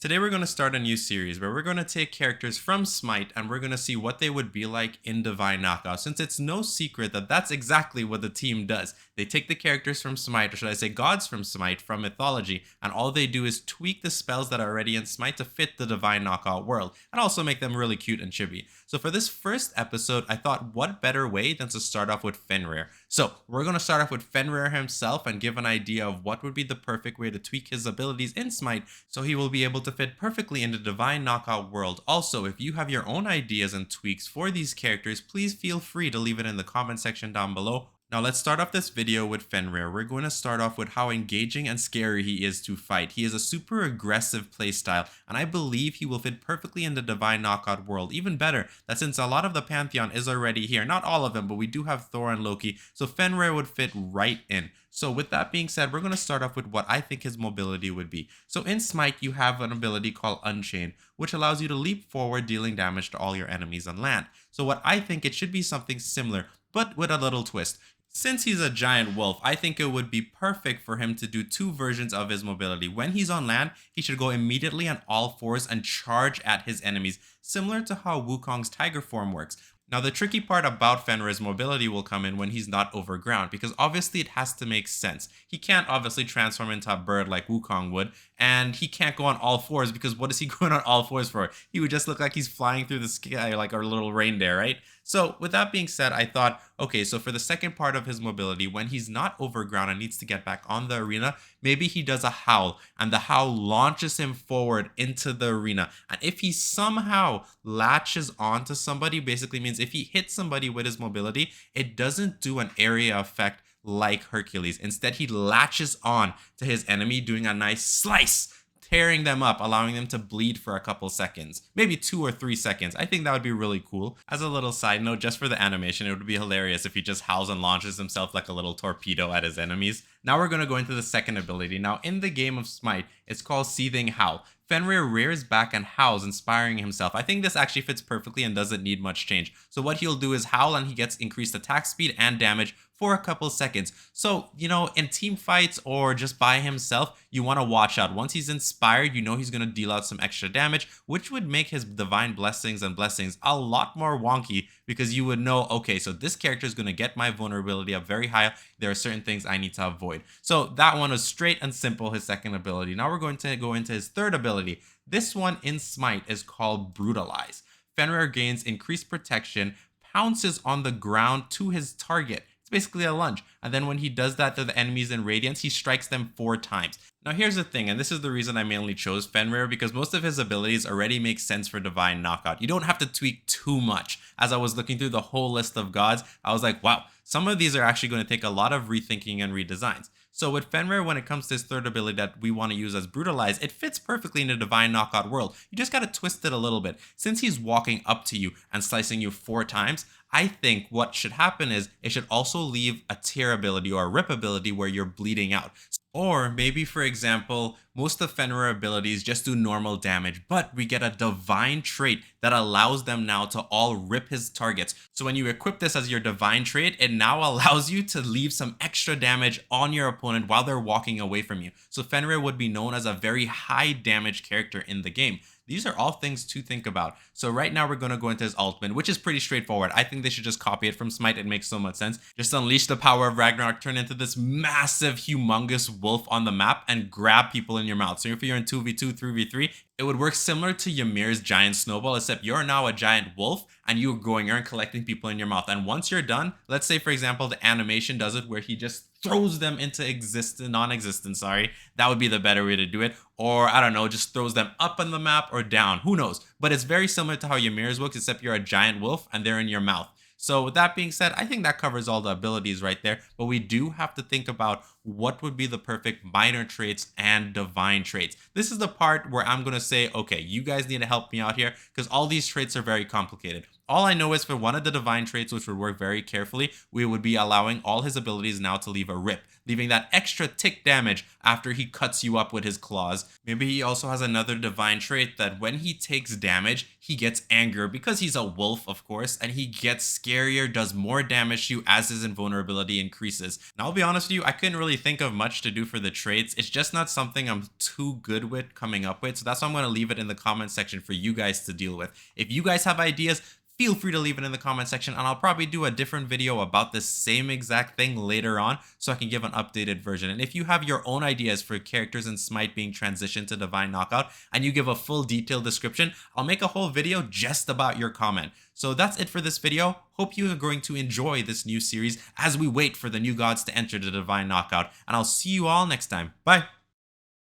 Today we're going to start a new series where we're going to take characters from Smite and we're going to see what they would be like in Divine Knockout, since it's no secret that that's exactly what the team does. They take the characters from Smite, or should I say gods from Smite, from mythology, and all they do is tweak the spells that are already in Smite to fit the Divine Knockout world, and also make them really cute and chibi. So for this first episode, I thought what better way than to start off with Fenrir. So we're going to start off with Fenrir himself and give an idea of what would be the perfect way to tweak his abilities in Smite so he will be able to fit perfectly in the Divine Knockout world. Also, if you have your own ideas and tweaks for these characters, please feel free to leave it in the comment section down below. Now let's start off this video with Fenrir. We're going to start off with how engaging and scary he is to fight. He is a super aggressive playstyle, and I believe he will fit perfectly in the Divine Knockout world. Even better, that since a lot of the Pantheon is already here, not all of them, but we do have Thor and Loki, so Fenrir would fit right in. So with that being said, we're going to start off with what I think his mobility would be. So in Smite, you have an ability called Unchain, which allows you to leap forward, dealing damage to all your enemies on land. So what I think it should be something similar, but with a little twist. Since he's a giant wolf, I think it would be perfect for him to do two versions of his mobility. When he's on land, he should go immediately on all fours and charge at his enemies, similar to how Wukong's tiger form works. Now, the tricky part about Fenrir's mobility will come in when he's not over ground, because obviously it has to make sense. He can't obviously transform into a bird like Wukong would, and he can't go on all fours because what is he going on all fours for? He would just look like he's flying through the sky like a little reindeer, right? So with that being said, I thought, okay, so for the second part of his mobility, when he's not over ground and needs to get back on the arena, maybe he does a howl, and the howl launches him forward into the arena. And if he somehow latches onto somebody, basically means if he hits somebody with his mobility, it doesn't do an area effect like Hercules. Instead, he latches on to his enemy, doing a nice slice, tearing them up, allowing them to bleed for a couple seconds, maybe 2 or 3 seconds. I think that would be really cool. As a little side note, just for the animation, it would be hilarious if he just howls and launches himself like a little torpedo at his enemies. Now we're going to go into the second ability. Now in the game of Smite, it's called Seething Howl. Fenrir rears back and howls, inspiring himself. I think this actually fits perfectly and doesn't need much change. So what he'll do is howl and he gets increased attack speed and damage for a couple seconds. So, in team fights or just by himself, you want to watch out. Once he's inspired, he's going to deal out some extra damage, which would make his divine blessings and blessings a lot more wonky, because you would know, okay, so this character is going to get my vulnerability up very high. There are certain things I need to avoid. So that one was straight and simple, his second ability. Now we're going to go into his third ability. This one in Smite is called Brutalize. Fenrir gains increased protection, pounces on the ground to his target. It's basically a lunge. And then when he does that to the enemies in Radiance, he strikes them 4 times. Now here's the thing, and this is the reason I mainly chose Fenrir, because most of his abilities already make sense for Divine Knockout. You don't have to tweak too much. As I was looking through the whole list of gods, I was like, wow, some of these are actually going to take a lot of rethinking and redesigns. So with Fenrir, when it comes to his third ability that we want to use as Brutalize, it fits perfectly in the Divine Knockout world. You just got to twist it a little bit. Since he's walking up to you and slicing you 4 times, I think what should happen is it should also leave a tear ability or a rip ability where you're bleeding out. Or maybe, for example, most of Fenrir abilities just do normal damage, but we get a divine trait that allows them now to all rip his targets. So when you equip this as your divine trait, it now allows you to leave some extra damage on your opponent while they're walking away from you. So Fenrir would be known as a very high damage character in the game. These are all things to think about. So right now we're going to go into his ultimate, which is pretty straightforward. I think they should just copy it from Smite. It makes so much sense. Just unleash the power of Ragnarok, turn into this massive, humongous wolf on the map and grab people in your mouth. So if you're in 2v2, 3v3, it would work similar to Ymir's giant snowball, except you're now a giant wolf and you're going around collecting people in your mouth. And once you're done, let's say, for example, the animation does it where he just throws them into non-existence, that would be the better way to do it. Or I don't know, just throws them up on the map or down, who knows. But it's very similar to how Ymir's works, except you're a giant wolf and they're in your mouth. So with that being said, I think that covers all the abilities right there, but we do have to think about what would be the perfect minor traits and divine traits. This is the part where I'm going to say, okay, you guys need to help me out here, because all these traits are very complicated. All I know is for one of the divine traits, which would work very carefully, we would be allowing all his abilities now to leave a rip, leaving that extra tick damage after he cuts you up with his claws. Maybe he also has another divine trait that when he takes damage, he gets anger because he's a wolf, of course, and he gets scarier, does more damage to you as his invulnerability increases. Now, I'll be honest with you, I couldn't really really think of much to do for the traits. It's just not something I'm too good with coming up with. So that's why I'm going to leave it in the comment section for you guys to deal with. If you guys have ideas, feel free to leave it in the comment section, and I'll probably do a different video about the same exact thing later on so I can give an updated version. And if you have your own ideas for characters in Smite being transitioned to Divine Knockout and you give a full detailed description, I'll make a whole video just about your comment. So that's it for this video. Hope you are going to enjoy this new series as we wait for the new gods to enter the Divine Knockout, and I'll see you all next time. Bye!